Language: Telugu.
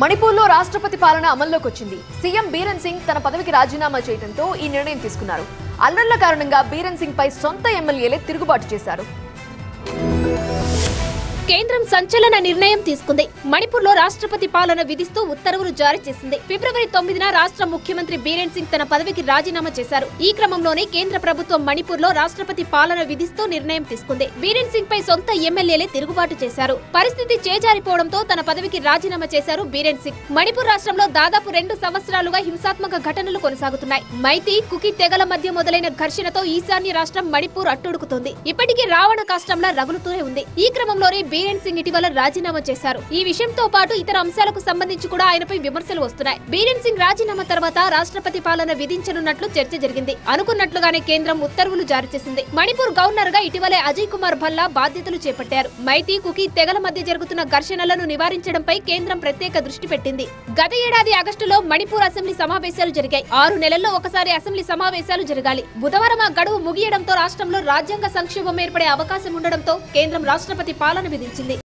మణిపూర్లో రాష్ట్రపతి పాలన అమల్లోకి వచ్చింది. సీఎం బీరెన్ సింగ్ తన పదవికి రాజీనామా చేయడంతో ఈ నిర్ణయం తీసుకున్నారు. అల్లర్ల కారణంగా బీరెన్ సింగ్ పై సొంత ఎమ్మెల్యేలే తిరుగుబాటు చేశారు. కేంద్రం సంచలన నిర్ణయం తీసుకుంది. మణిపూర్లో రాష్ట్రపతి పాలన విధిస్తూ ఉత్తర్వులు జారీ చేసింది. ఫిబ్రవరి 9న రాష్ట్ర ముఖ్యమంత్రి బీరెన్ సింగ్ తన పదవికి రాజీనామా చేశారు. ఈ క్రమంలోనే కేంద్ర ప్రభుత్వం మణిపూర్లో రాష్ట్రపతి పాలన విధిస్తూ నిర్ణయం తీసుకుంది. బీరెన్ సింగ్ పై సొంత ఎమ్మెల్యేలే తిరుగుబాటు చేశారు. పరిస్థితి చేజారిపోవడంతో తన పదవికి రాజీనామా చేశారు బీరెన్ సింగ్. మణిపూర్ రాష్ట్రంలో దాదాపు 2 సంవత్సరాలుగా హింసాత్మక ఘటనలు కొనసాగుతున్నాయి. మైతీ, కుకి తెగల మధ్య మొదలైన ఘర్షణతో ఈశాన్య రాష్ట్రం మణిపూర్ అట్టుడుకుతోంది. ఇప్పటికీ రావణ కాష్టంలా రగులుతూనే ఉంది. ఈ క్రమంలోనే బీరెన్ సింగ్ ఇటీవల రాజీనామా చేశారు. ఈ విషయంతో పాటు ఇతర అంశాలకు సంబంధించి కూడా ఆయనపై విమర్శలు వస్తున్నాయి. బీరెన్ సింగ్ రాజీనామా తర్వాత రాష్ట్రపతి పాలన విధించనున్నట్లు చర్చ జరిగింది. అనుకున్నట్లుగానే కేంద్రం ఉత్తర్వులు జారీ చేసింది. మణిపూర్ గవర్నర్ గా ఇటీవలే అజయ్ కుమార్ భల్లా బాధ్యతలు చేపట్టారు. మైతీ, కుకి తెగల మధ్య జరుగుతున్న ఘర్షణలను నివారించడంపై కేంద్రం ప్రత్యేక దృష్టి పెట్టింది. గత ఏడాది ఆగస్టులో మణిపూర్ అసెంబ్లీ సమావేశాలు జరిగాయి. 6 నెలల్లో ఒకసారి అసెంబ్లీ సమావేశాలు జరగాలి. బుధవారం ఆ గడువు ముగియడంతో రాష్ట్రంలో రాజ్యాంగ సంక్షోభం ఏర్పడే అవకాశం ఉండడంతో కేంద్రం రాష్ట్రపతి పాలన విధించింది.